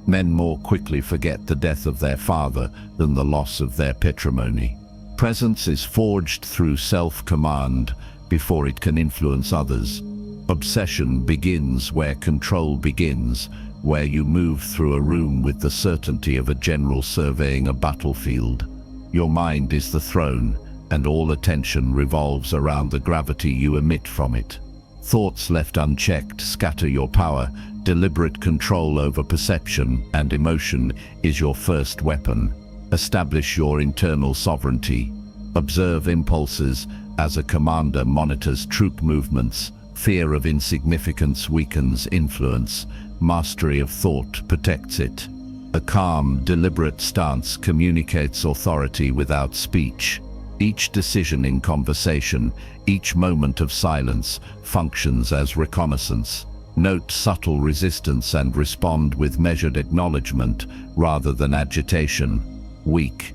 Men more quickly forget the death of their father than the loss of their patrimony. Presence is forged through self-command before it can influence others. Obsession begins where control begins, where you move through a room with the certainty of a general surveying a battlefield. Your mind is the throne, and all attention revolves around the gravity you emit from it. Thoughts left unchecked scatter your power. Deliberate control over perception and emotion is your first weapon. Establish your internal sovereignty. Observe impulses as a commander monitors troop movements. Fear of insignificance weakens influence. Mastery of thought protects it. A calm, deliberate stance communicates authority without speech. Each decision in conversation, each moment of silence, functions as reconnaissance. Note subtle resistance and respond with measured acknowledgement rather than agitation. Weak: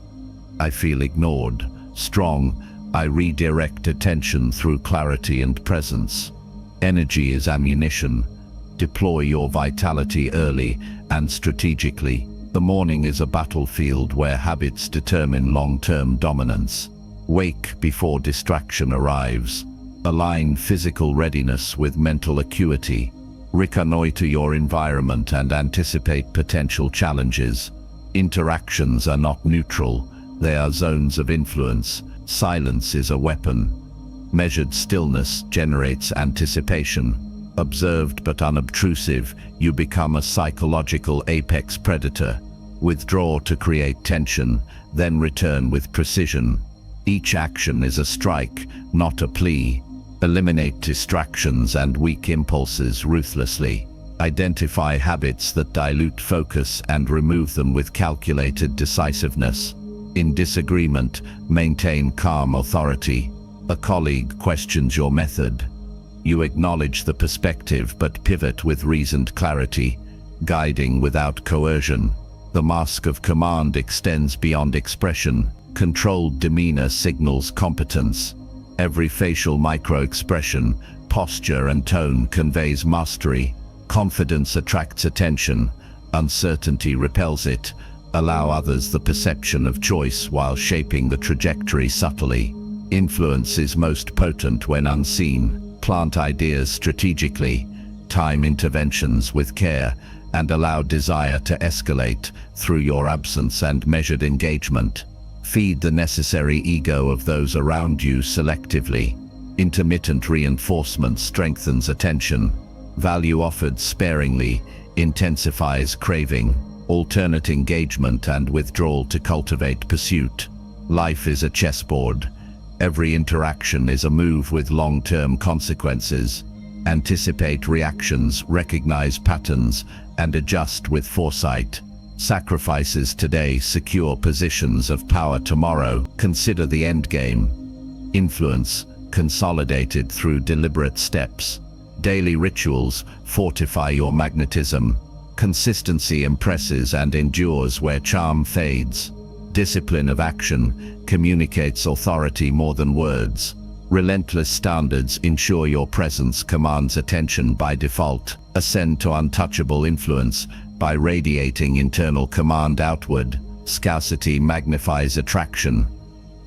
I feel ignored. Strong: I redirect attention through clarity and presence. Energy is ammunition. Deploy your vitality early and strategically. The morning is a battlefield where habits determine long-term dominance. Wake before distraction arrives. Align physical readiness with mental acuity. Reconnoiter your environment and anticipate potential challenges. Interactions are not neutral, they are zones of influence. Silence is a weapon. Measured stillness generates anticipation. Observed but unobtrusive, you become a psychological apex predator. Withdraw to create tension, then return with precision. Each action is a strike, not a plea. Eliminate distractions and weak impulses ruthlessly. Identify habits that dilute focus and remove them with calculated decisiveness. In disagreement, maintain calm authority. A colleague questions your method. You acknowledge the perspective but pivot with reasoned clarity, guiding without coercion. The mask of command extends beyond expression. Controlled demeanor signals competence. Every facial micro-expression, posture and tone conveys mastery. Confidence attracts attention. Uncertainty repels it. Allow others the perception of choice while shaping the trajectory subtly. Influence is most potent when unseen. Plant ideas strategically. Time interventions with care, and allow desire to escalate through your absence and measured engagement. Feed the necessary ego of those around you selectively. Intermittent reinforcement strengthens attention. Value offered sparingly intensifies craving. Alternate engagement and withdrawal to cultivate pursuit. Life is a chessboard. Every interaction is a move with long-term consequences. Anticipate reactions, recognize patterns, and adjust with foresight. Sacrifices today secure positions of power tomorrow. Consider the endgame. Influence, consolidated through deliberate steps. Daily rituals fortify your magnetism. Consistency impresses and endures where charm fades. Discipline of action communicates authority more than words. Relentless standards ensure your presence commands attention by default. Ascend to untouchable influence by radiating internal command outward. Scarcity magnifies attraction.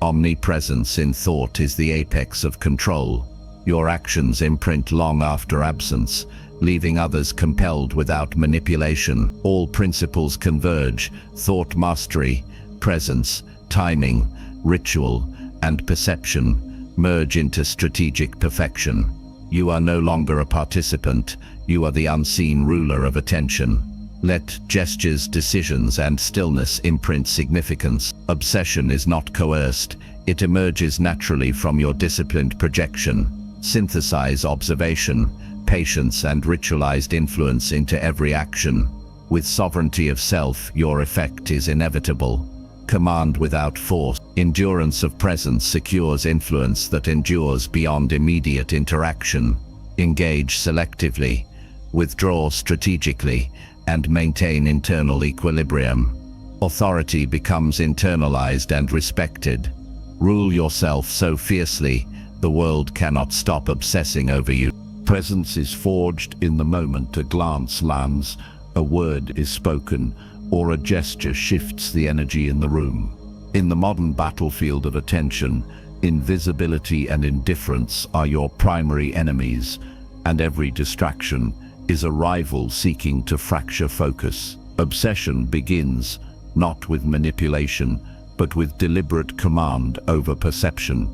Omnipresence in thought is the apex of control. Your actions imprint long after absence, leaving others compelled without manipulation. All principles converge: thought mastery, presence, timing, ritual, and perception merge into strategic perfection. You are no longer a participant, you are the unseen ruler of attention. Let gestures, decisions, and stillness imprint significance. Obsession is not coerced, it emerges naturally from your disciplined projection. Synthesize observation, patience, and ritualized influence into every action. With sovereignty of self, your effect is inevitable. Command without force. Endurance of presence secures influence that endures beyond immediate interaction. Engage selectively, withdraw strategically, and maintain internal equilibrium. Authority becomes internalized and respected. Rule yourself so fiercely, the world cannot stop obsessing over you. Presence is forged in the moment a glance lands, a word is spoken, or a gesture shifts the energy in the room. In the modern battlefield of attention, invisibility and indifference are your primary enemies, and every distraction is a rival seeking to fracture focus. Obsession begins not with manipulation, but with deliberate command over perception,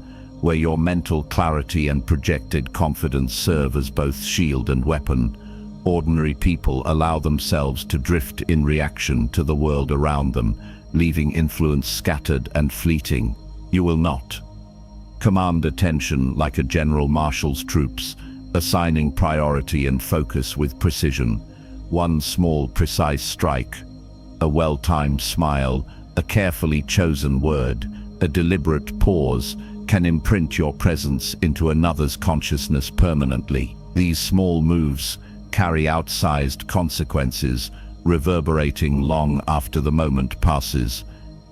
where your mental clarity and projected confidence serve as both shield and weapon. Ordinary people allow themselves to drift in reaction to the world around them, leaving influence scattered and fleeting. You will not. Command attention like a general marshal's troops, assigning priority and focus with precision. One small, precise strike, a well-timed smile, a carefully chosen word, a deliberate pause can imprint your presence into another's consciousness permanently. These small moves carry outsized consequences, reverberating long after the moment passes.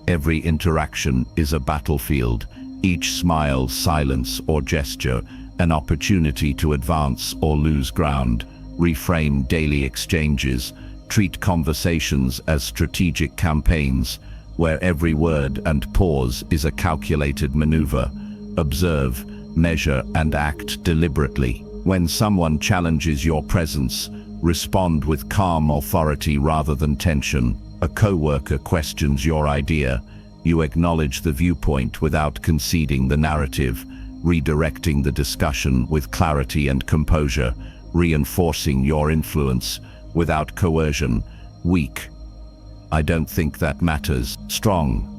Every interaction is a battlefield, each smile, silence, or gesture an opportunity to advance or lose ground. Reframe daily exchanges, treat conversations as strategic campaigns, where every word and pause is a calculated maneuver. Observe, measure, and act deliberately. When someone challenges your presence, respond with calm authority rather than tension. A coworker questions your idea, you acknowledge the viewpoint without conceding the narrative, redirecting the discussion with clarity and composure, reinforcing your influence without coercion. Weak. I don't think that matters. Strong.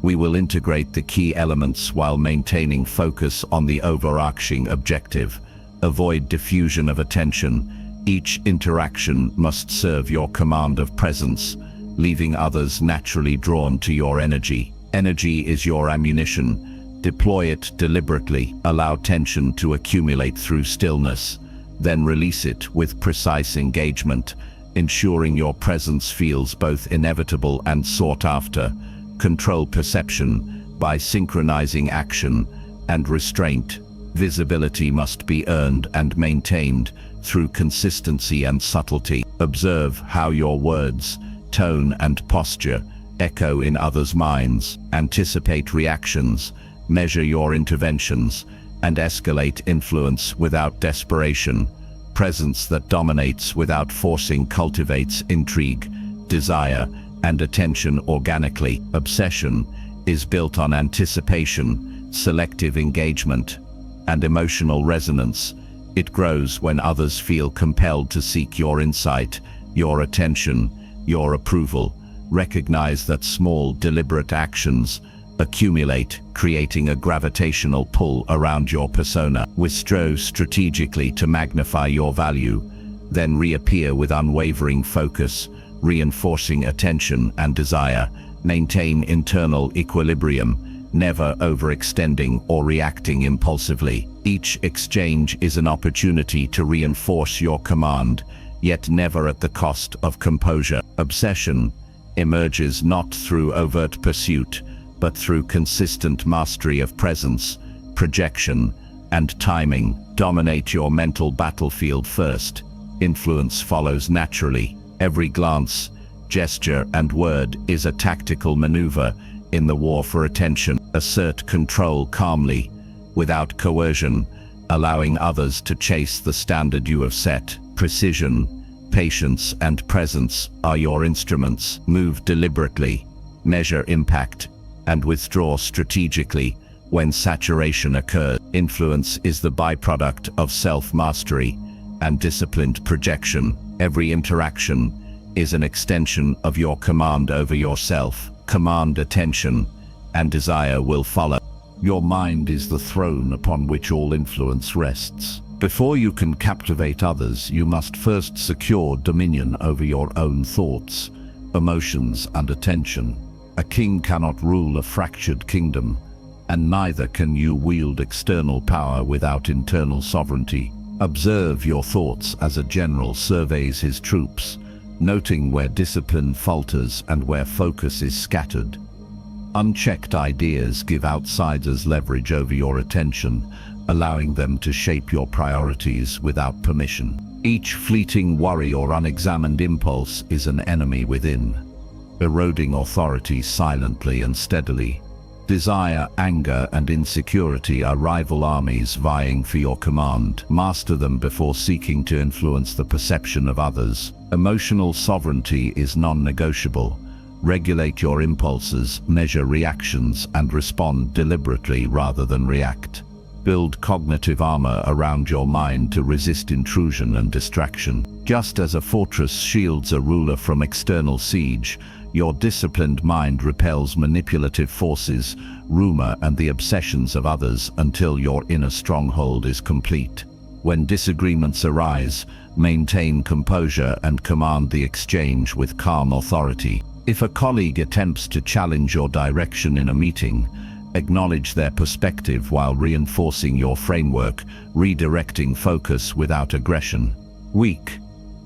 We will integrate the key elements while maintaining focus on the overarching objective. Avoid diffusion of attention. Each interaction must serve your command of presence, leaving others naturally drawn to your energy. Energy is your ammunition. Deploy it deliberately. Allow tension to accumulate through stillness, then release it with precise engagement, ensuring your presence feels both inevitable and sought after. Control perception by synchronizing action and restraint. Visibility must be earned and maintained through consistency and subtlety. Observe how your words, tone, and posture echo in others' minds. Anticipate reactions, measure your interventions, and escalate influence without desperation. Presence that dominates without forcing cultivates intrigue, desire, and attention organically. Obsession is built on anticipation, selective engagement, and emotional resonance. It grows when others feel compelled to seek your insight, your attention, your approval. Recognize that small, deliberate actions accumulate, creating a gravitational pull around your persona. Withdraw strategically to magnify your value, then reappear with unwavering focus, reinforcing attention and desire. Maintain internal equilibrium, never overextending or reacting impulsively. Each exchange is an opportunity to reinforce your command, yet never at the cost of composure. Obsession emerges not through overt pursuit, but through consistent mastery of presence, projection, and timing. Dominate your mental battlefield first. Influence follows naturally. Every glance, gesture, and word is a tactical maneuver in the war for attention. Assert control calmly, without coercion, allowing others to chase the standard you have set. Precision, patience, and presence are your instruments. Move deliberately, measure impact, and withdraw strategically when saturation occurs. Influence is the byproduct of self-mastery and disciplined projection. Every interaction is an extension of your command over yourself. Command attention, and desire will follow. Your mind is the throne upon which all influence rests. Before you can captivate others, you must first secure dominion over your own thoughts, emotions, and attention. A king cannot rule a fractured kingdom, and neither can you wield external power without internal sovereignty. Observe your thoughts as a general surveys his troops, noting where discipline falters and where focus is scattered. Unchecked ideas give outsiders leverage over your attention, allowing them to shape your priorities without permission. Each fleeting worry or unexamined impulse is an enemy within, eroding authority silently and steadily. Desire, anger, and insecurity are rival armies vying for your command. Master them before seeking to influence the perception of others. Emotional sovereignty is non-negotiable. Regulate your impulses, measure reactions, and respond deliberately rather than react. Build cognitive armor around your mind to resist intrusion and distraction. Just as a fortress shields a ruler from external siege, your disciplined mind repels manipulative forces, rumor, and the obsessions of others until your inner stronghold is complete. When disagreements arise, maintain composure and command the exchange with calm authority. If a colleague attempts to challenge your direction in a meeting, acknowledge their perspective while reinforcing your framework, redirecting focus without aggression. Weak.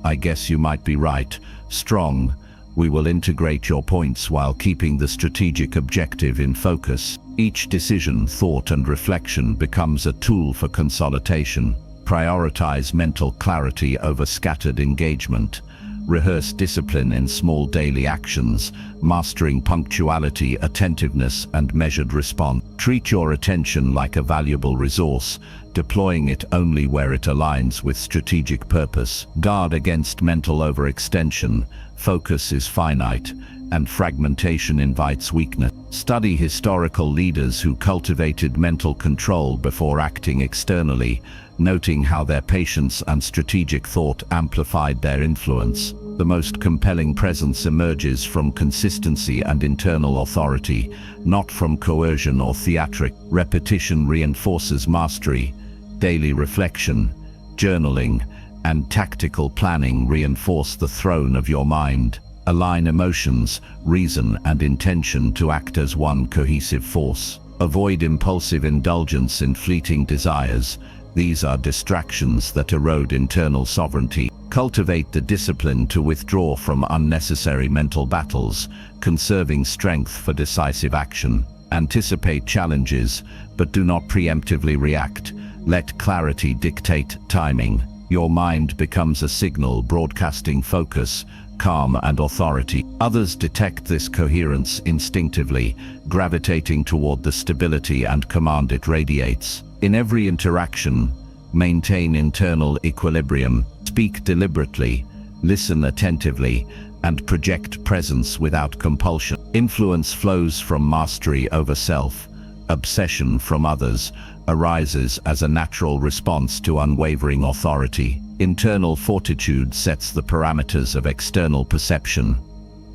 I guess you might be right. Strong. We will integrate your points while keeping the strategic objective in focus. Each decision, thought, and reflection becomes a tool for consolidation. Prioritize mental clarity over scattered engagement. Rehearse discipline in small daily actions, mastering punctuality, attentiveness, and measured response. Treat your attention like a valuable resource, deploying it only where it aligns with strategic purpose. Guard against mental overextension. Focus is finite, and fragmentation invites weakness. Study historical leaders who cultivated mental control before acting externally, noting how their patience and strategic thought amplified their influence. The most compelling presence emerges from consistency and internal authority, not from coercion or theatric. Repetition reinforces mastery. Daily reflection, journaling, and tactical planning reinforce the throne of your mind. Align emotions, reason, and intention to act as one cohesive force. Avoid impulsive indulgence in fleeting desires. These are distractions that erode internal sovereignty. Cultivate the discipline to withdraw from unnecessary mental battles, conserving strength for decisive action. Anticipate challenges, but do not preemptively react. Let clarity dictate timing. Your mind becomes a signal broadcasting focus, calm, and authority. Others detect this coherence instinctively, gravitating toward the stability and command it radiates. In every interaction, maintain internal equilibrium. Speak deliberately, listen attentively, and project presence without compulsion. Influence flows from mastery over self. Obsession from others arises as a natural response to unwavering authority. Internal fortitude sets the parameters of external perception,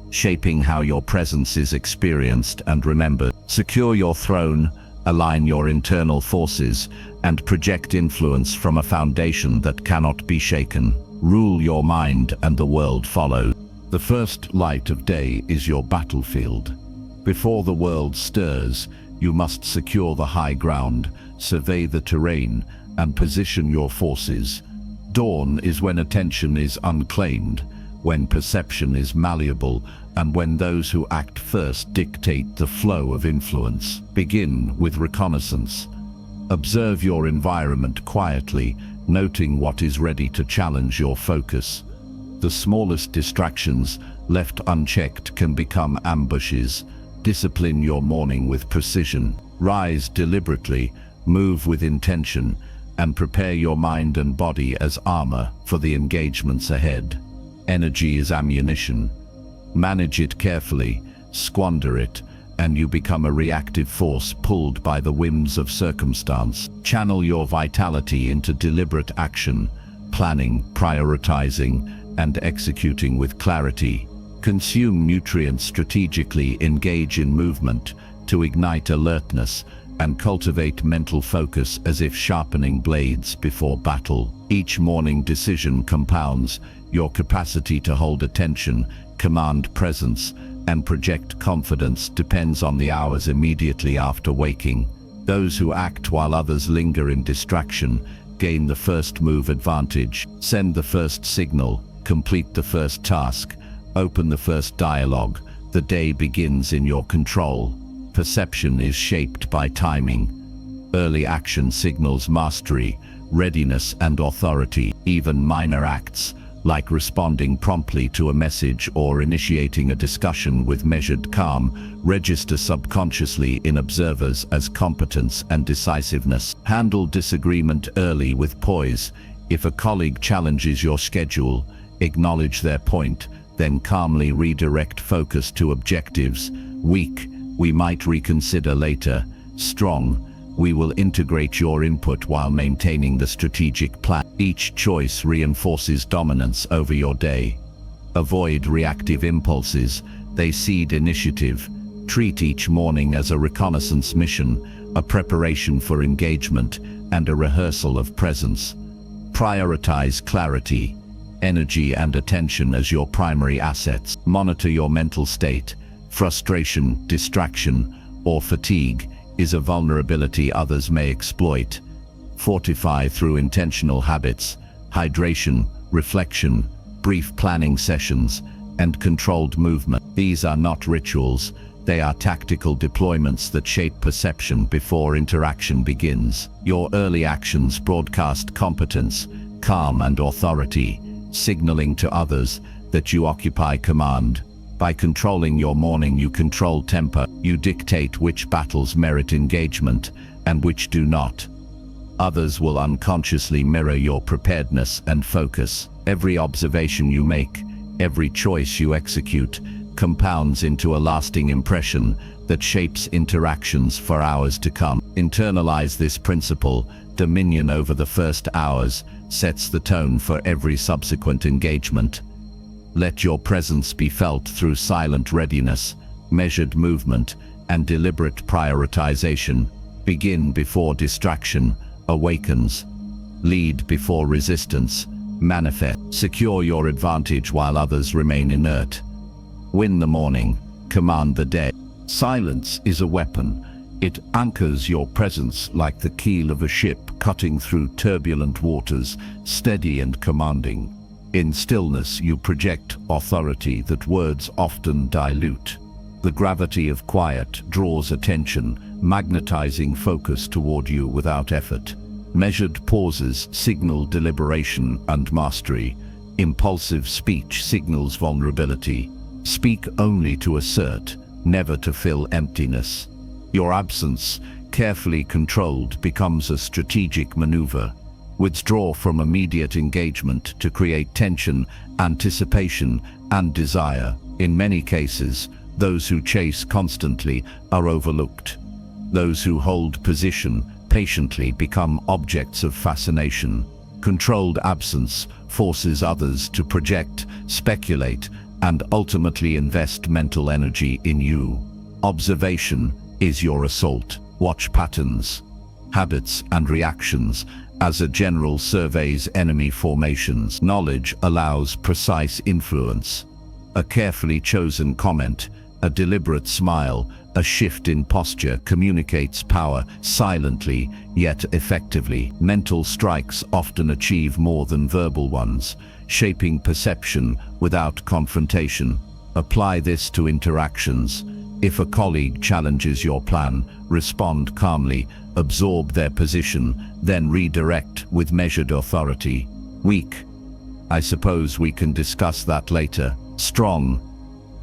shaping how your presence is experienced and remembered. Secure your throne, align your internal forces, and project influence from a foundation that cannot be shaken. Rule your mind and the world follows. The first light of day is your battlefield. Before the world stirs, you must secure the high ground, survey the terrain, and position your forces. Dawn is when attention is unclaimed, when perception is malleable, and when those who act first dictate the flow of influence. Begin with reconnaissance. Observe your environment quietly, noting what is ready to challenge your focus. The smallest distractions, left unchecked, can become ambushes. Discipline your morning with precision. Rise deliberately, move with intention, and prepare your mind and body as armor for the engagements ahead. Energy is ammunition. Manage it carefully, squander it, and you become a reactive force pulled by the whims of circumstance. Channel your vitality into deliberate action, planning, prioritizing, and executing with clarity. Consume nutrients strategically, engage in movement to ignite alertness, and cultivate mental focus as if sharpening blades before battle. Each morning decision compounds. Your capacity to hold attention, command presence, and project confidence depends on the hours immediately after waking. Those who act while others linger in distraction gain the first move advantage. Send the first signal, complete the first task, open the first dialogue. The day begins in your control. Perception is shaped by timing. Early action signals mastery, readiness, and authority. Even minor acts, like responding promptly to a message or initiating a discussion with measured calm, register subconsciously in observers as competence and decisiveness. Handle disagreement early with poise. If a colleague challenges your schedule, acknowledge their point, then calmly redirect focus to objectives. Weak, we might reconsider later. Strong, we will integrate your input while maintaining the strategic plan. Each choice reinforces dominance over your day. Avoid reactive impulses, they seed initiative. Treat each morning as a reconnaissance mission, a preparation for engagement, and a rehearsal of presence. Prioritize clarity, energy, and attention as your primary assets. Monitor your mental state. Frustration, distraction, or fatigue is a vulnerability others may exploit. Fortify through intentional habits, hydration, reflection, brief planning sessions, and controlled movement. These are not rituals, they are tactical deployments that shape perception before interaction begins. Your early actions broadcast competence, calm, and authority, signaling to others that you occupy command. By controlling your morning, you control tempo. You dictate which battles merit engagement and which do not. Others will unconsciously mirror your preparedness and focus. Every observation you make, every choice you execute, compounds into a lasting impression that shapes interactions for hours to come. Internalize this principle. Dominion over the first hours sets the tone for every subsequent engagement. Let your presence be felt through silent readiness, measured movement, and deliberate prioritization. Begin before distraction awakens. Lead before resistance manifests. Secure your advantage while others remain inert. Win the morning, command the day. Silence is a weapon. It anchors your presence like the keel of a ship cutting through turbulent waters, steady and commanding. In stillness, you project authority that words often dilute. The gravity of quiet draws attention, magnetizing focus toward you without effort. Measured pauses signal deliberation and mastery. Impulsive speech signals vulnerability. Speak only to assert, never to fill emptiness. Your absence, carefully controlled, becomes a strategic maneuver. Withdraw from immediate engagement to create tension, anticipation, and desire. In many cases, those who chase constantly are overlooked. Those who hold position patiently become objects of fascination. Controlled absence forces others to project, speculate, and ultimately invest mental energy in you. Observation is your assault. Watch patterns, habits, and reactions as a general surveys enemy formations. Knowledge allows precise influence. A carefully chosen comment, a deliberate smile, a shift in posture communicates power silently yet effectively. Mental strikes often achieve more than verbal ones, shaping perception without confrontation. Apply this to interactions. If a colleague challenges your plan, respond calmly, absorb their position, then redirect with measured authority. Weak, I suppose we can discuss that later. Strong,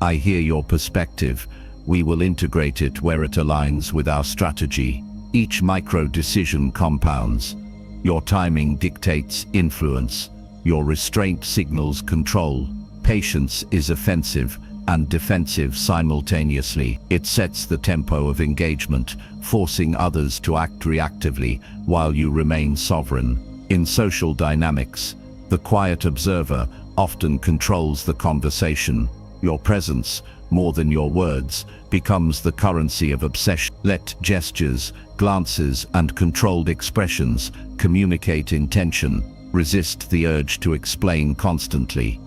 I hear your perspective. We will integrate it where it aligns with our strategy. Each micro decision compounds. Your timing dictates influence. Your restraint signals control. Patience is offensive and defensive simultaneously. It sets the tempo of engagement, forcing others to act reactively while you remain sovereign. In social dynamics, the quiet observer often controls the conversation. Your presence, more than your words, becomes the currency of obsession. Let gestures, glances, and controlled expressions communicate intention. Resist the urge to explain constantly.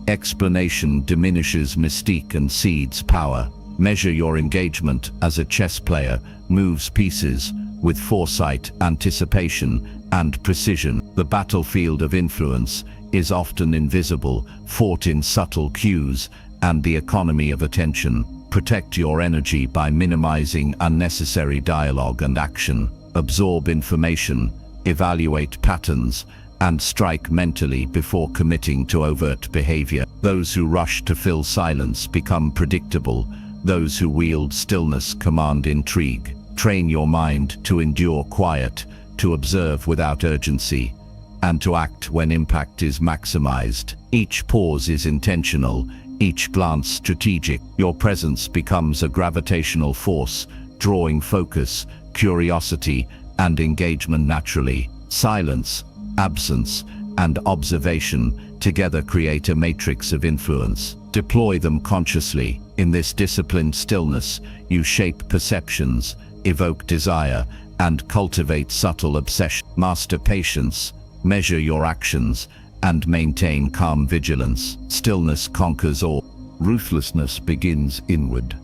Explanation diminishes mystique and seeds power. Measure your engagement as a chess player moves pieces with foresight, anticipation, and precision. The battlefield of influence is often invisible, fought in subtle cues and the economy of attention. Protect your energy by minimizing unnecessary dialogue and action. Absorb information, evaluate patterns, and strike mentally before committing to overt behavior. Those who rush to fill silence become predictable. Those who wield stillness command intrigue. Train your mind to endure quiet, to observe without urgency, and to act when impact is maximized. Each pause is intentional, each glance strategic. Your presence becomes a gravitational force, drawing focus, curiosity, and engagement naturally. Silence, absence, and observation together create a matrix of influence. Deploy them consciously. In this disciplined stillness, you shape perceptions, evoke desire, and cultivate subtle obsession. Master patience, measure your actions, and maintain calm vigilance. Stillness conquers all. Ruthlessness begins inward.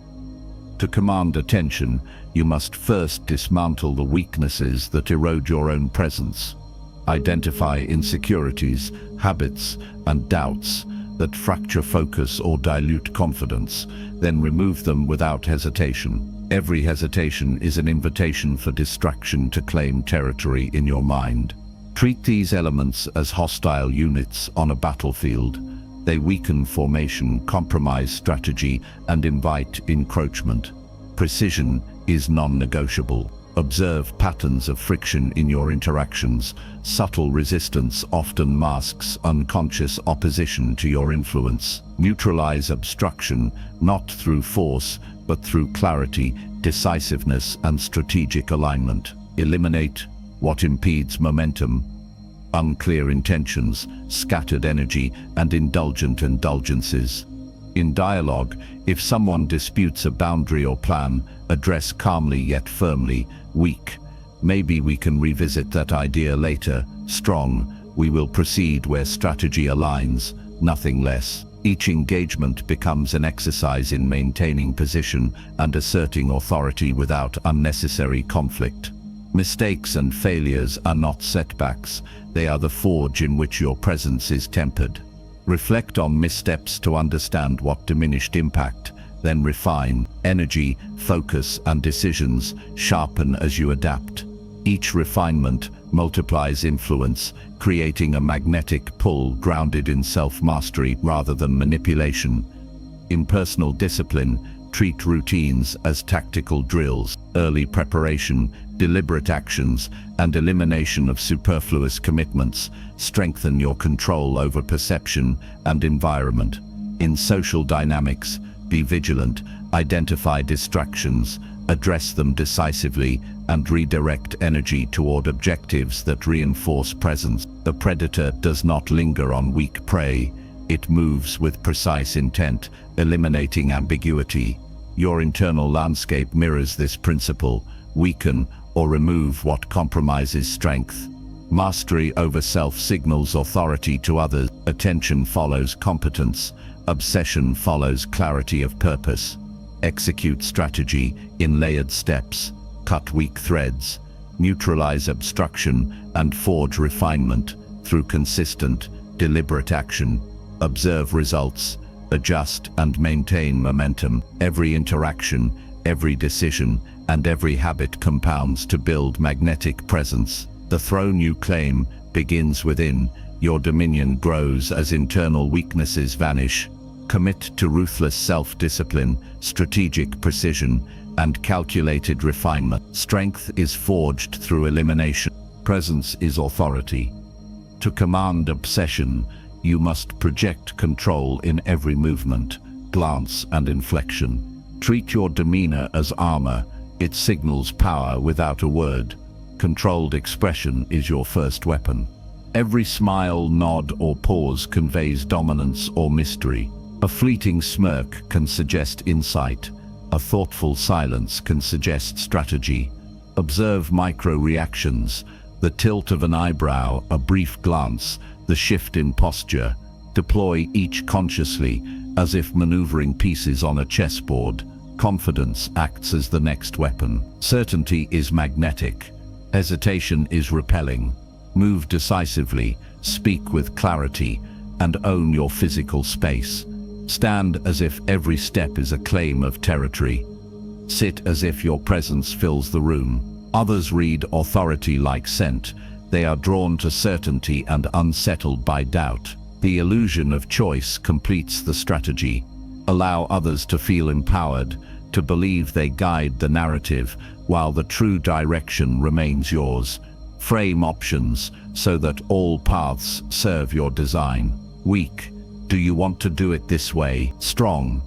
To command attention, you must first dismantle the weaknesses that erode your own presence. Identify insecurities, habits, and doubts that fracture focus or dilute confidence, then remove them without hesitation. Every hesitation is an invitation for distraction to claim territory in your mind. Treat these elements as hostile units on a battlefield. They weaken formation, compromise strategy, and invite encroachment. Precision is non-negotiable. Observe patterns of friction in your interactions. Subtle resistance often masks unconscious opposition to your influence. Neutralize obstruction, not through force, but through clarity, decisiveness, and strategic alignment. Eliminate what impedes momentum: unclear intentions, scattered energy, and indulgent indulgences. In dialogue, if someone disputes a boundary or plan, address calmly yet firmly. Weak, maybe we can revisit that idea later. Strong, we will proceed where strategy aligns, nothing less. Each engagement becomes an exercise in maintaining position and asserting authority without unnecessary conflict. Mistakes and failures are not setbacks, they are the forge in which your presence is tempered. Reflect on missteps to understand what diminished impact, then refine. Energy, focus, and decisions sharpen as you adapt. Each refinement multiplies influence, creating a magnetic pull grounded in self-mastery rather than manipulation. In personal discipline, treat routines as tactical drills. Early preparation, deliberate actions, and elimination of superfluous commitments strengthen your control over perception and environment. In social dynamics, be vigilant, identify distractions, address them decisively, and redirect energy toward objectives that reinforce presence. The predator does not linger on weak prey. It moves with precise intent, eliminating ambiguity. Your internal landscape mirrors this principle. Weaken or remove what compromises strength. Mastery over self signals authority to others. Attention follows competence. Obsession follows clarity of purpose. Execute strategy in layered steps. Cut weak threads. Neutralize obstruction and forge refinement through consistent, deliberate action. Observe results, adjust and maintain momentum. Every interaction, every decision, and every habit compounds to build magnetic presence. The throne you claim begins within. Your dominion grows as internal weaknesses vanish. Commit to ruthless self-discipline, strategic precision, and calculated refinement. Strength is forged through elimination. Presence is authority. To command obsession, you must project control in every movement, glance, and inflection. Treat your demeanor as armor. It signals power without a word. Controlled expression is your first weapon. Every smile, nod, or pause conveys dominance or mystery. A fleeting smirk can suggest insight. A thoughtful silence can suggest strategy. Observe micro-reactions, the tilt of an eyebrow, a brief glance, the shift in posture. Deploy each consciously, as if maneuvering pieces on a chessboard. Confidence acts as the next weapon. Certainty is magnetic. Hesitation is repelling. Move decisively, speak with clarity, and own your physical space. Stand as if every step is a claim of territory. Sit as if your presence fills the room. Others read authority like scent. They are drawn to certainty and unsettled by doubt. The illusion of choice completes the strategy. Allow others to feel empowered, to believe they guide the narrative, while the true direction remains yours. Frame options so that all paths serve your design. Weak. Do you want to do it this way? Strong.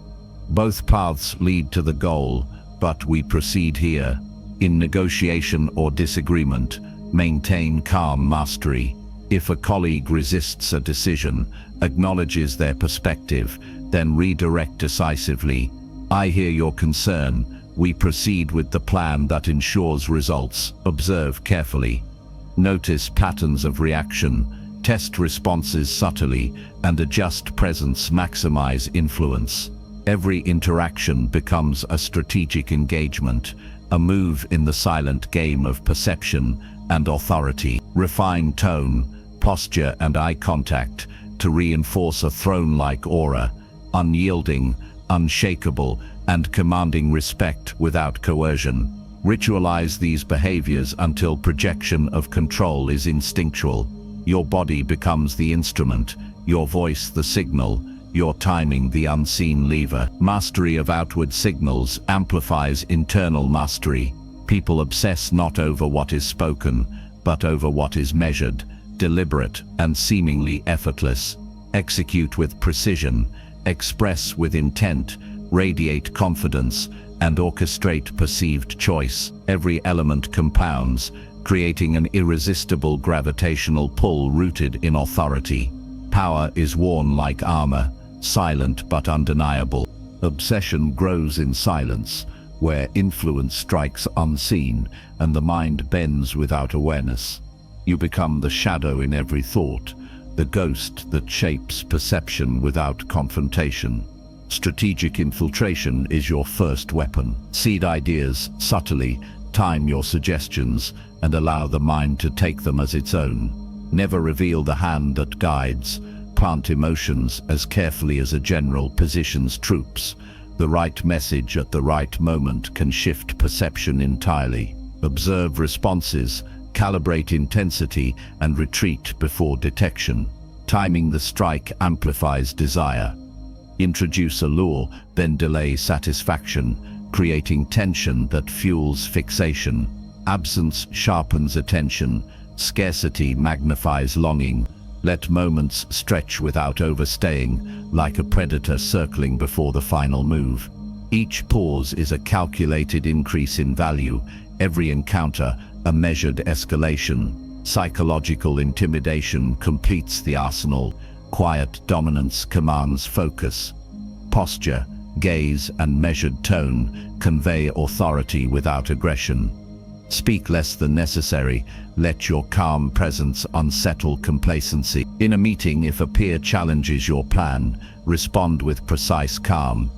Both paths lead to the goal, but we proceed here. In negotiation or disagreement, maintain calm mastery. If a colleague resists a decision, acknowledges their perspective, then redirect decisively. I hear your concern. We proceed with the plan that ensures results. Observe carefully. Notice patterns of reaction. Test responses subtly and adjust presence. Maximize influence. Every interaction becomes a strategic engagement, a move in the silent game of perception and authority. Refine tone, posture and eye contact to reinforce a throne-like aura, unyielding, unshakable, and commanding respect without coercion. Ritualize these behaviors until projection of control is instinctual. Your body becomes the instrument, your voice the signal, your timing the unseen lever. Mastery of outward signals amplifies internal mastery. People obsess not over what is spoken, but over what is measured, deliberate, and seemingly effortless. Execute with precision, express with intent, radiate confidence, and orchestrate perceived choice. Every element compounds, creating an irresistible gravitational pull rooted in authority. Power is worn like armor, silent but undeniable. Obsession grows in silence, where influence strikes unseen and the mind bends without awareness. You become the shadow in every thought, the ghost that shapes perception without confrontation. Strategic infiltration is your first weapon. Seed ideas subtly, time your suggestions, and allow the mind to take them as its own. Never reveal the hand that guides. Plant emotions as carefully as a general positions troops. The right message at the right moment can shift perception entirely. Observe responses, calibrate intensity, and retreat before detection. Timing the strike amplifies desire. Introduce allure, then delay satisfaction, creating tension that fuels fixation. Absence sharpens attention, scarcity magnifies longing. Let moments stretch without overstaying, like a predator circling before the final move. Each pause is a calculated increase in value, every encounter a measured escalation. Psychological intimidation completes the arsenal. Quiet dominance commands focus. Posture, gaze, and measured tone convey authority without aggression. Speak less than necessary. Let your calm presence unsettle complacency. In a meeting, if a peer challenges your plan, respond with precise calm.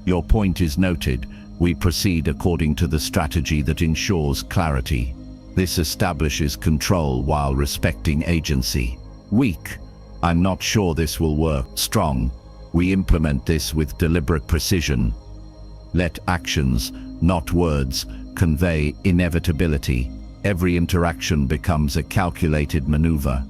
Your point is noted. We proceed according to the strategy that ensures clarity. This establishes control while respecting agency. Weak. I'm not sure this will work. Strong. We implement this with deliberate precision. Let actions, not words, convey inevitability. Every interaction becomes a calculated maneuver,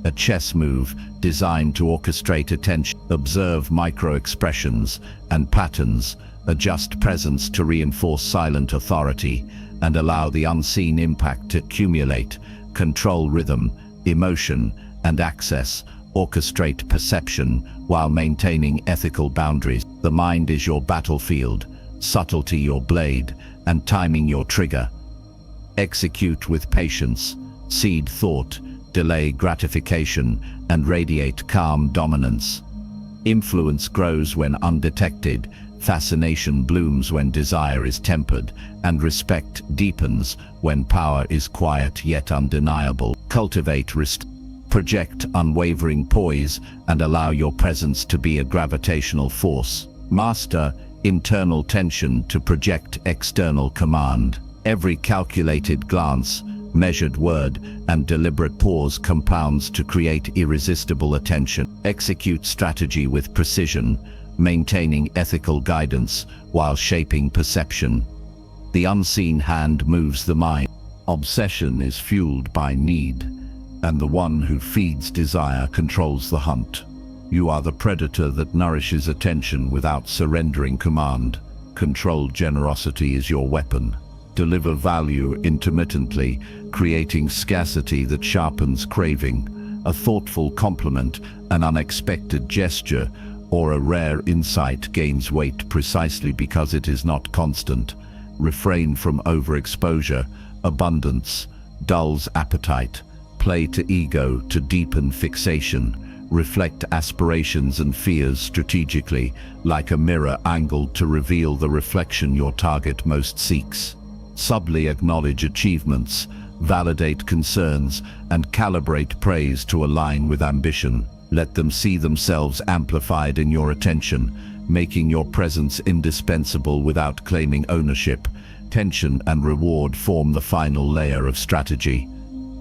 a chess move designed to orchestrate attention. Observe micro-expressions and patterns, adjust presence to reinforce silent authority, and allow the unseen impact to accumulate. Control rhythm, emotion, and access. Orchestrate perception while maintaining ethical boundaries. The mind is your battlefield, subtlety your blade, and timing your trigger. Execute with patience, seed thought, delay gratification, and radiate calm dominance. Influence grows when undetected, fascination blooms when desire is tempered, and respect deepens when power is quiet yet undeniable. Cultivate project unwavering poise and allow your presence to be a gravitational force. Master internal tension to project external command. Every calculated glance, measured word, and deliberate pause compounds to create irresistible attention. Execute strategy with precision, maintaining ethical guidance while shaping perception. The unseen hand moves the mind. Obsession is fueled by need. and the one who feeds desire controls the hunt. You are the predator that nourishes attention without surrendering command. Controlled generosity is your weapon. Deliver value intermittently, creating scarcity that sharpens craving. A thoughtful compliment, an unexpected gesture, or a rare insight gains weight precisely because it is not constant. Refrain from overexposure. Abundance dulls appetite. Play to ego to deepen fixation. Reflect aspirations and fears strategically, like a mirror angled to reveal the reflection your target most seeks. Subtly acknowledge achievements, validate concerns, and calibrate praise to align with ambition. Let them see themselves amplified in your attention, making your presence indispensable without claiming ownership. Tension and reward form the final layer of strategy.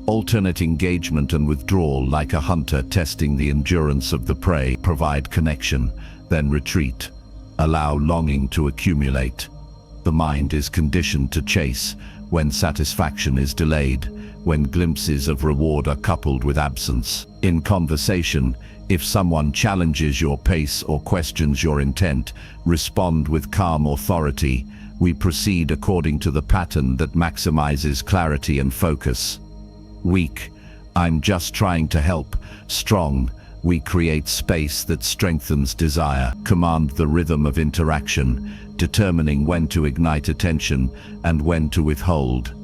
Alternate engagement and withdrawal, like a hunter testing the endurance of the prey. Provide connection, then retreat. Allow longing to accumulate. The mind is conditioned to chase when satisfaction is delayed, when glimpses of reward are coupled with absence. In conversation, if someone challenges your pace or questions your intent, respond with calm authority. We proceed according to the pattern that maximizes clarity and focus. Weak, I'm just trying to help. Strong, we create space that strengthens desire. Command the rhythm of interaction, determining when to ignite attention and when to withhold.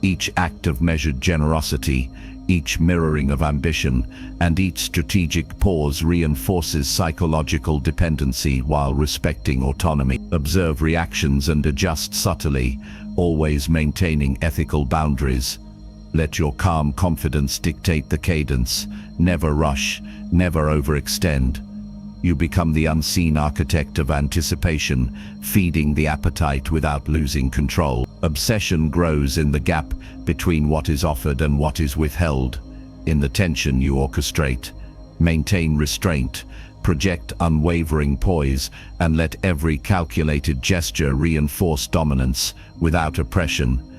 Each act of measured generosity, each mirroring of ambition, and each strategic pause reinforces psychological dependency while respecting autonomy. Observe reactions and adjust subtly, always maintaining ethical boundaries. Let your calm confidence dictate the cadence. Never rush, never overextend. You become the unseen architect of anticipation, feeding the appetite without losing control. Obsession grows in the gap between what is offered and what is withheld. In the tension you orchestrate. Maintain restraint, project unwavering poise, and let every calculated gesture reinforce dominance without oppression.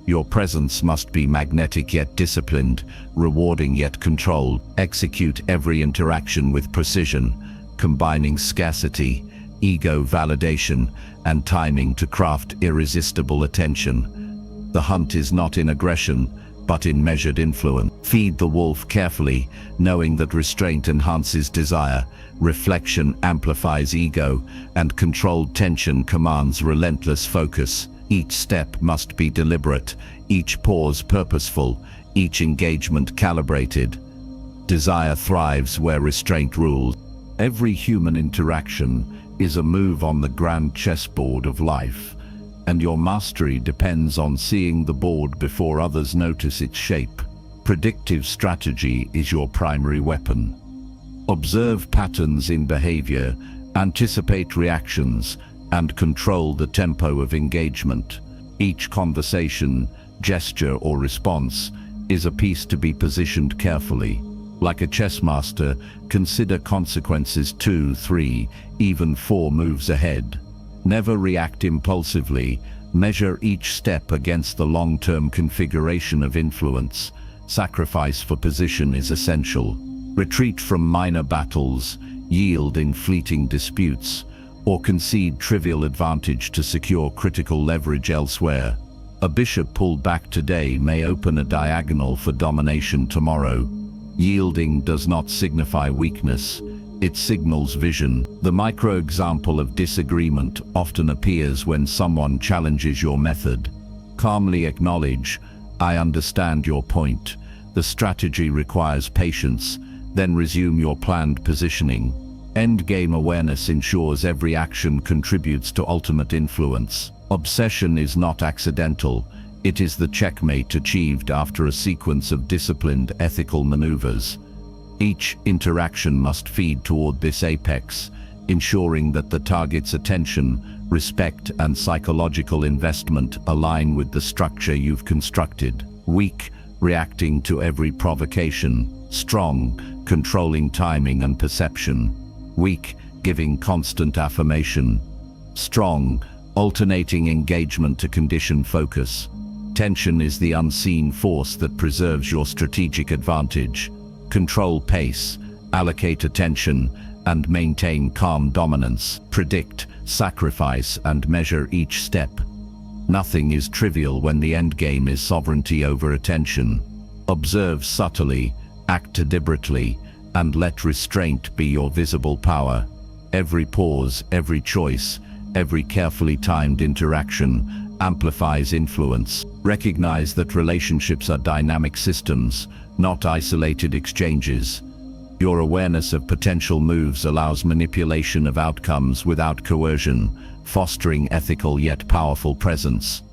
Your presence must be magnetic yet disciplined, rewarding yet controlled. Execute every interaction with precision, combining scarcity, ego validation, and timing to craft irresistible attention. The hunt is not in aggression, but in measured influence. Feed the wolf carefully, knowing that restraint enhances desire, reflection amplifies ego, and controlled tension commands relentless focus. Each step must be deliberate, each pause purposeful, each engagement calibrated. Desire thrives where restraint rules. Every human interaction is a move on the grand chessboard of life, and your mastery depends on seeing the board before others notice its shape. Predictive strategy is your primary weapon. Observe patterns in behavior, anticipate reactions, and control the tempo of engagement. Each conversation, gesture, or response is a piece to be positioned carefully. Like a chess master, consider consequences 2, 3, even 4 moves ahead. Never react impulsively. Measure each step against the long-term configuration of influence. Sacrifice for position is essential. Retreat from minor battles, yield in fleeting disputes, or concede trivial advantage to secure critical leverage elsewhere. A bishop pulled back today may open a diagonal for domination tomorrow. Yielding does not signify weakness, it signals vision. The micro-example of disagreement often appears when someone challenges your method. Calmly acknowledge, I understand your point. The strategy requires patience, then resume your planned positioning. Endgame awareness ensures every action contributes to ultimate influence. Obsession is not accidental. It is the checkmate achieved after a sequence of disciplined ethical maneuvers. Each interaction must feed toward this apex, ensuring that the target's attention, respect, and psychological investment align with the structure you've constructed. Weak, reacting to every provocation. Strong, controlling timing and perception. Weak, giving constant affirmation. Strong, alternating engagement to condition focus. Tension is the unseen force that preserves your strategic advantage. Control pace, allocate attention, and maintain calm dominance. Predict, sacrifice, and measure each step. Nothing is trivial when the endgame is sovereignty over attention. Observe subtly, act deliberately, and let restraint be your visible power. Every pause, every choice, every carefully timed interaction amplifies influence. Recognize that relationships are dynamic systems, not isolated exchanges. Your awareness of potential moves allows manipulation of outcomes without coercion, fostering ethical yet powerful presence.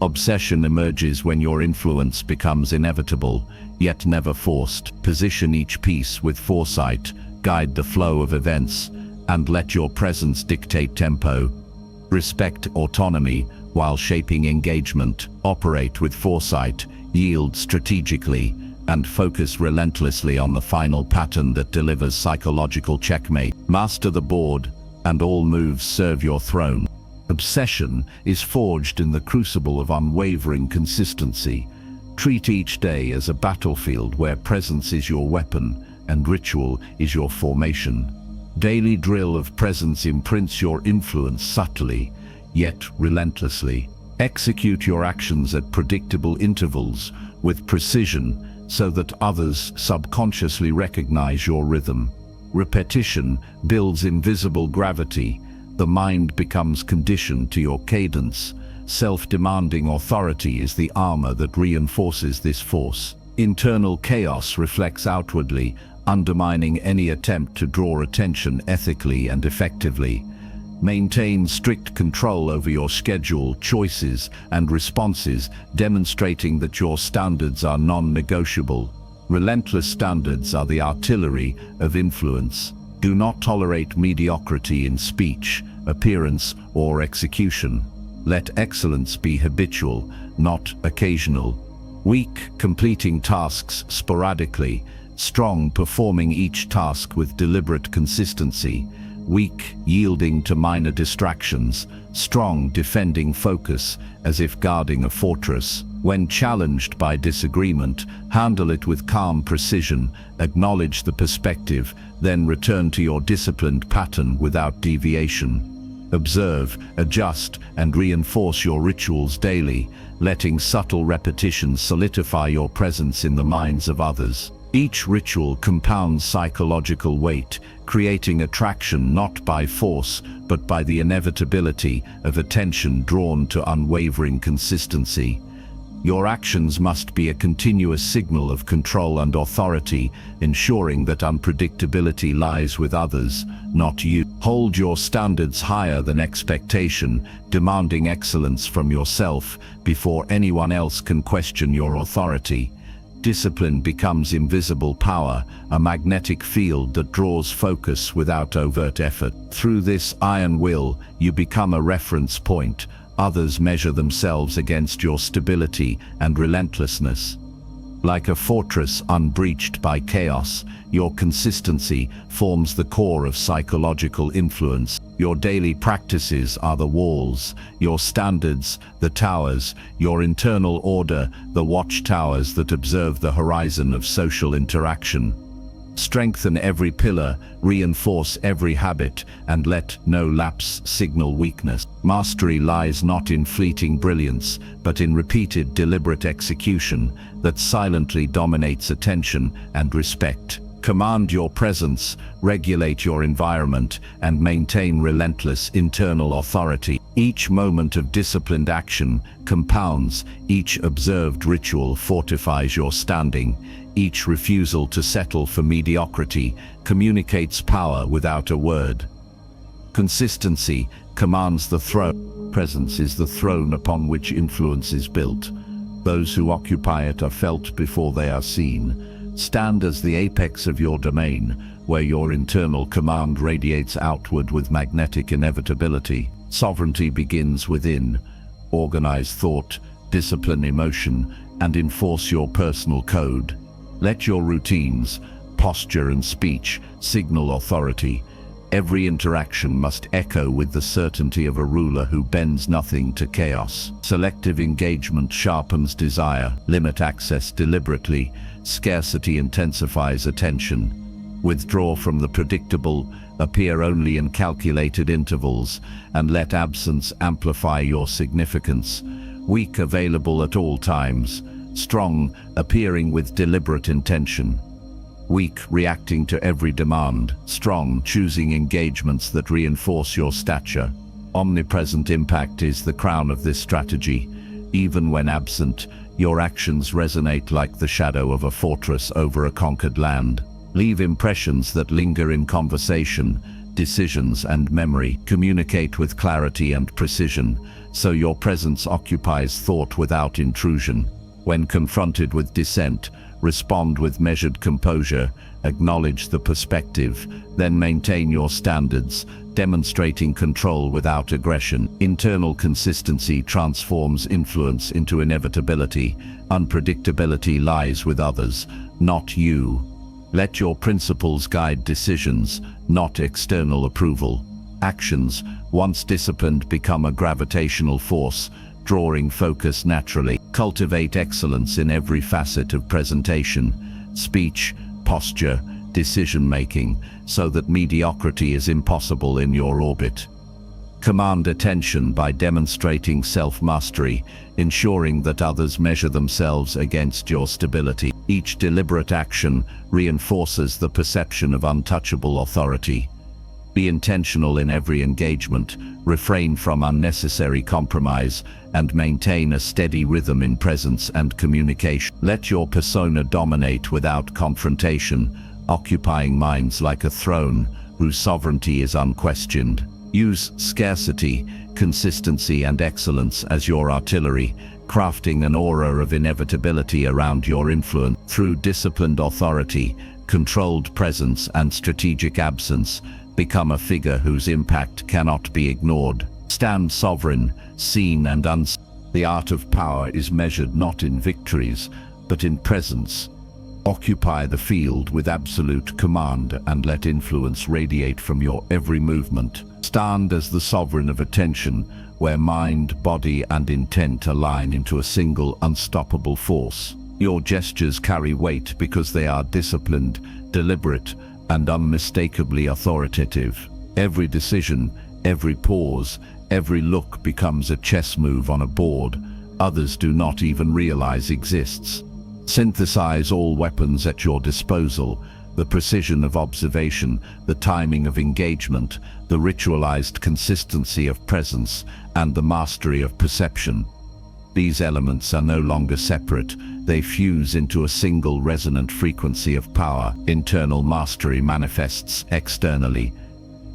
Obsession emerges when your influence becomes inevitable, yet never forced. Position each piece with foresight, guide the flow of events, and let your presence dictate tempo. Respect autonomy while shaping engagement. Operate with foresight, yield strategically, and focus relentlessly on the final pattern that delivers psychological checkmate. Master the board, and all moves serve your throne. Obsession is forged in the crucible of unwavering consistency. Treat each day as a battlefield where presence is your weapon and ritual is your formation. Daily drill of presence imprints your influence subtly, yet relentlessly. Execute your actions at predictable intervals with precision so that others subconsciously recognize your rhythm. Repetition builds invisible gravity. The mind becomes conditioned to your cadence. Self-demanding authority is the armor that reinforces this force. Internal chaos reflects outwardly, undermining any attempt to draw attention ethically and effectively. Maintain strict control over your schedule, choices, and responses, demonstrating that your standards are non-negotiable. Relentless standards are the artillery of influence. Do not tolerate mediocrity in speech, appearance, or execution. Let excellence be habitual, not occasional. Weak, completing tasks sporadically. Strong, performing each task with deliberate consistency. Weak, yielding to minor distractions. Strong, defending focus as if guarding a fortress. When challenged by disagreement, handle it with calm precision, acknowledge the perspective, then return to your disciplined pattern without deviation. Observe, adjust, and reinforce your rituals daily, letting subtle repetitions solidify your presence in the minds of others. Each ritual compounds psychological weight, creating attraction not by force, but by the inevitability of attention drawn to unwavering consistency. Your actions must be a continuous signal of control and authority, ensuring that unpredictability lies with others, not you. Hold your standards higher than expectation, demanding excellence from yourself before anyone else can question your authority. Discipline becomes invisible power, a magnetic field that draws focus without overt effort. Through this iron will, you become a reference point. Others measure themselves against your stability and relentlessness. Like a fortress unbreached by chaos, your consistency forms the core of psychological influence. Your daily practices are the walls, your standards, the towers, your internal order, the watchtowers that observe the horizon of social interaction. Strengthen every pillar, reinforce every habit, and let no lapse signal weakness. Mastery lies not in fleeting brilliance, but in repeated deliberate execution that silently dominates attention and respect. Command your presence, regulate your environment, and maintain relentless internal authority. Each moment of disciplined action compounds, each observed ritual fortifies your standing. Each refusal to settle for mediocrity communicates power without a word. Consistency commands the throne. Presence is the throne upon which influence is built. Those who occupy it are felt before they are seen. Stand as the apex of your domain, where your internal command radiates outward with magnetic inevitability. Sovereignty begins within. Organize thought, discipline emotion, and enforce your personal code. Let your routines, posture, and speech signal authority. Every interaction must echo with the certainty of a ruler who bends nothing to chaos. Selective engagement sharpens desire, limit access deliberately, scarcity intensifies attention. Withdraw from the predictable, appear only in calculated intervals, and let absence amplify your significance. Weak, available at all times. Strong, appearing with deliberate intention. Weak, reacting to every demand. Strong, choosing engagements that reinforce your stature. Omnipresent impact is the crown of this strategy. Even when absent, your actions resonate like the shadow of a fortress over a conquered land. Leave impressions that linger in conversation, decisions, and memory. Communicate with clarity and precision, so your presence occupies thought without intrusion. When confronted with dissent, respond with measured composure, acknowledge the perspective, then maintain your standards, demonstrating control without aggression. Internal consistency transforms influence into inevitability. Unpredictability lies with others, not you. Let your principles guide decisions, not external approval. Actions, once disciplined, become a gravitational force, drawing focus naturally. Cultivate excellence in every facet of presentation, speech, posture, decision-making, so that mediocrity is impossible in your orbit. Command attention by demonstrating self-mastery, ensuring that others measure themselves against your stability. Each deliberate action reinforces the perception of untouchable authority. Be intentional in every engagement, refrain from unnecessary compromise, and maintain a steady rhythm in presence and communication. Let your persona dominate without confrontation, occupying minds like a throne whose sovereignty is unquestioned. Use scarcity, consistency, and excellence as your artillery, crafting an aura of inevitability around your influence. Through disciplined authority, controlled presence, and strategic absence, become a figure whose impact cannot be ignored. Stand sovereign, seen and unseen. The art of power is measured not in victories, but in presence. Occupy the field with absolute command and let influence radiate from your every movement. Stand as the sovereign of attention, where mind, body, and intent align into a single unstoppable force. Your gestures carry weight because they are disciplined, deliberate, and unmistakably authoritative. Every decision, every pause, every look becomes a chess move on a board others do not even realize exists. Synthesize all weapons at your disposal: the precision of observation, the timing of engagement, the ritualized consistency of presence, and the mastery of perception. These elements are no longer separate. They fuse into a single resonant frequency of power. Internal mastery manifests externally.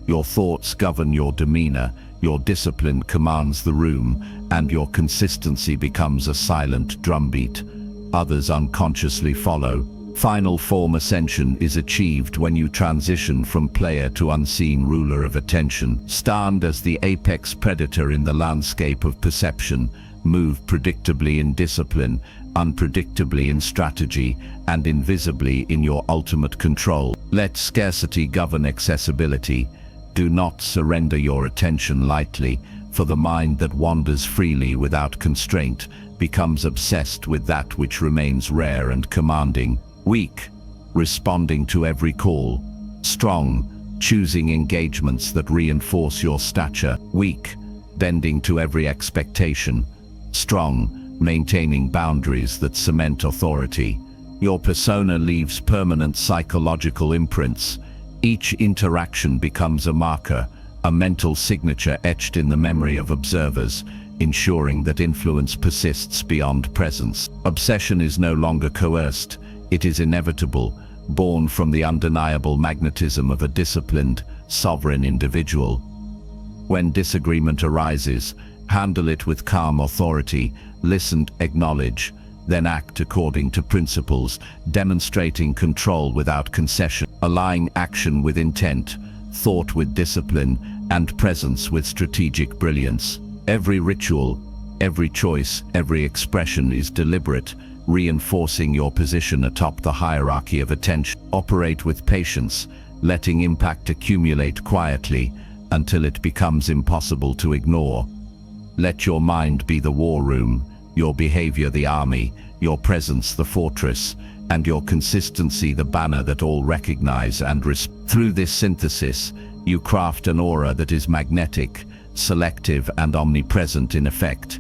Your thoughts govern your demeanor, your discipline commands the room, and your consistency becomes a silent drumbeat. Others unconsciously follow. Final form ascension is achieved when you transition from player to unseen ruler of attention. Stand as the apex predator in the landscape of perception. Move predictably in discipline, unpredictably in strategy, and invisibly in your ultimate control. Let scarcity govern accessibility. Do not surrender your attention lightly, for the mind that wanders freely without constraint becomes obsessed with that which remains rare and commanding. Weak, responding to every call. Strong, choosing engagements that reinforce your stature. Weak, bending to every expectation. Strong, maintaining boundaries that cement authority. Your persona leaves permanent psychological imprints. Each interaction becomes a marker, a mental signature etched in the memory of observers, ensuring that influence persists beyond presence. Obsession is no longer coerced. It is inevitable, born from the undeniable magnetism of a disciplined, sovereign individual. When disagreement arises, handle it with calm authority, listen, acknowledge, then act according to principles, demonstrating control without concession, aligning action with intent, thought with discipline, and presence with strategic brilliance. Every ritual, every choice, every expression is deliberate, reinforcing your position atop the hierarchy of attention. Operate with patience, letting impact accumulate quietly until it becomes impossible to ignore. Let your mind be the war room, your behavior the army, your presence the fortress, and your consistency the banner that all recognize and respect. Through this synthesis, you craft an aura that is magnetic, selective, and omnipresent in effect.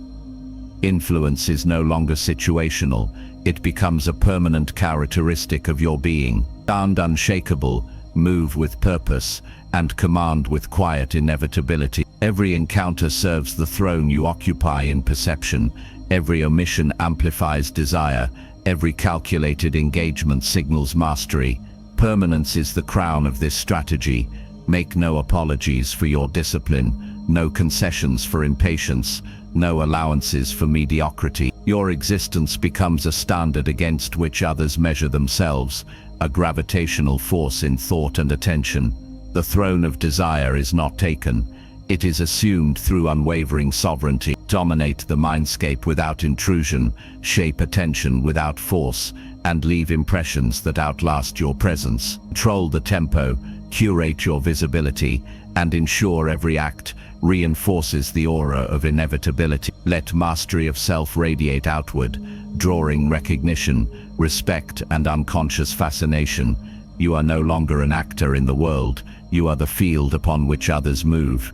Influence is no longer situational, it becomes a permanent characteristic of your being. Stand unshakable, move with purpose, and command with quiet inevitability. Every encounter serves the throne you occupy in perception, every omission amplifies desire, every calculated engagement signals mastery. Permanence is the crown of this strategy. Make no apologies for your discipline, no concessions for impatience, no allowances for mediocrity. Your existence becomes a standard against which others measure themselves, a gravitational force in thought and attention. The throne of desire is not taken, it is assumed through unwavering sovereignty. Dominate the mindscape without intrusion, shape attention without force, and leave impressions that outlast your presence. Control the tempo, curate your visibility, and ensure every act reinforces the aura of inevitability. Let mastery of self radiate outward, drawing recognition, respect, and unconscious fascination. You are no longer an actor in the world, you are the field upon which others move.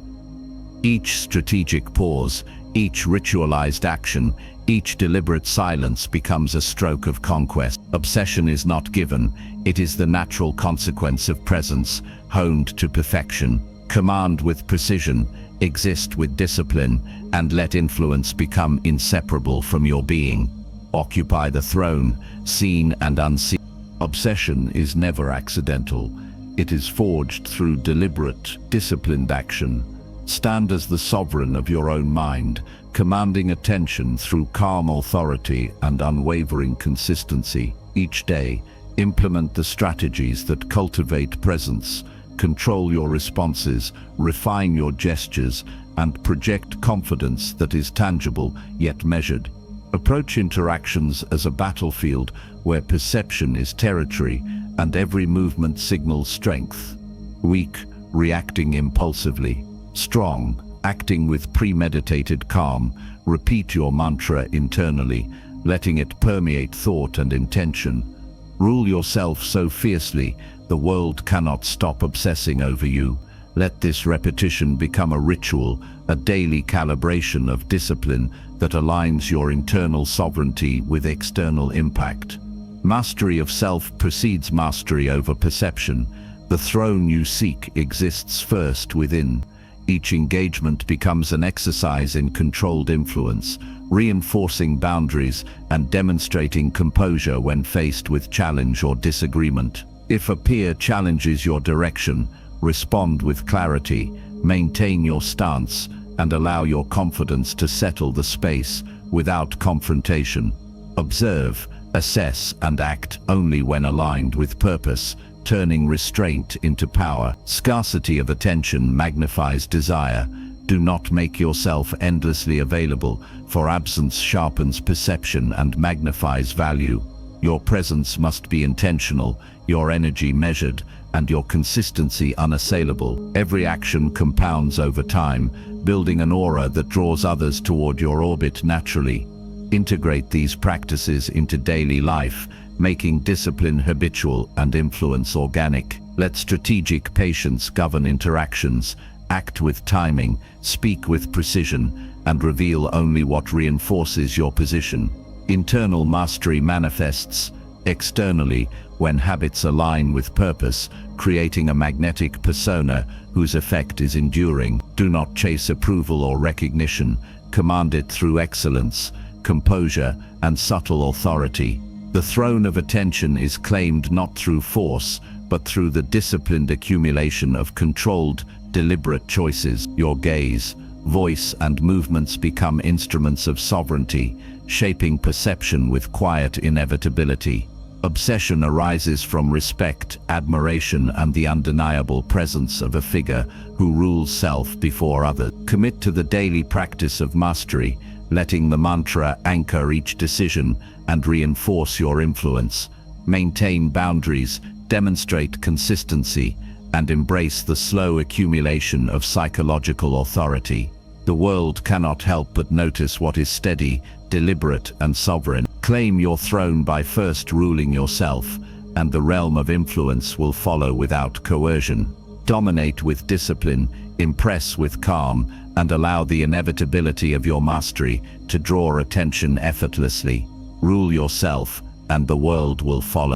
Each strategic pause, each ritualized action, each deliberate silence becomes a stroke of conquest. Obsession is not given, it is the natural consequence of presence, honed to perfection. Command with precision, exist with discipline, and let influence become inseparable from your being. Occupy the throne, seen and unseen. Obsession is never accidental. It is forged through deliberate, disciplined action. Stand as the sovereign of your own mind, commanding attention through calm authority and unwavering consistency. Each day, implement the strategies that cultivate presence, control your responses, refine your gestures, and project confidence that is tangible yet measured. Approach interactions as a battlefield where perception is territory and every movement signals strength. Weak, reacting impulsively. Strong, acting with premeditated calm. Repeat your mantra internally, letting it permeate thought and intention. Rule yourself so fiercely, the world cannot stop obsessing over you. Let this repetition become a ritual, a daily calibration of discipline that aligns your internal sovereignty with external impact. Mastery of self precedes mastery over perception. The throne you seek exists first within. Each engagement becomes an exercise in controlled influence, reinforcing boundaries and demonstrating composure when faced with challenge or disagreement. If a peer challenges your direction, respond with clarity, maintain your stance, and allow your confidence to settle the space without confrontation. Observe, assess, and act only when aligned with purpose, turning restraint into power. Scarcity of attention magnifies desire. Do not make yourself endlessly available, for absence sharpens perception and magnifies value. Your presence must be intentional, your energy measured, and your consistency unassailable. Every action compounds over time, building an aura that draws others toward your orbit naturally. Integrate these practices into daily life, making discipline habitual and influence organic. Let strategic patience govern interactions. Act with timing, speak with precision, and reveal only what reinforces your position. Internal mastery manifests externally when habits align with purpose, creating a magnetic persona whose effect is enduring. Do not chase approval or recognition. Command it through excellence, composure, and subtle authority. The throne of attention is claimed not through force, but through the disciplined accumulation of controlled, deliberate choices. Your gaze, voice, and movements become instruments of sovereignty, shaping perception with quiet inevitability. Obsession arises from respect, admiration, and the undeniable presence of a figure who rules self before others. Commit to the daily practice of mastery, letting the mantra anchor each decision and reinforce your influence. Maintain boundaries, demonstrate consistency, and embrace the slow accumulation of psychological authority. The world cannot help but notice what is steady, deliberate, and sovereign. Claim your throne by first ruling yourself, and the realm of influence will follow without coercion. Dominate with discipline, impress with calm, and allow the inevitability of your mastery to draw attention effortlessly. Rule yourself, and the world will follow.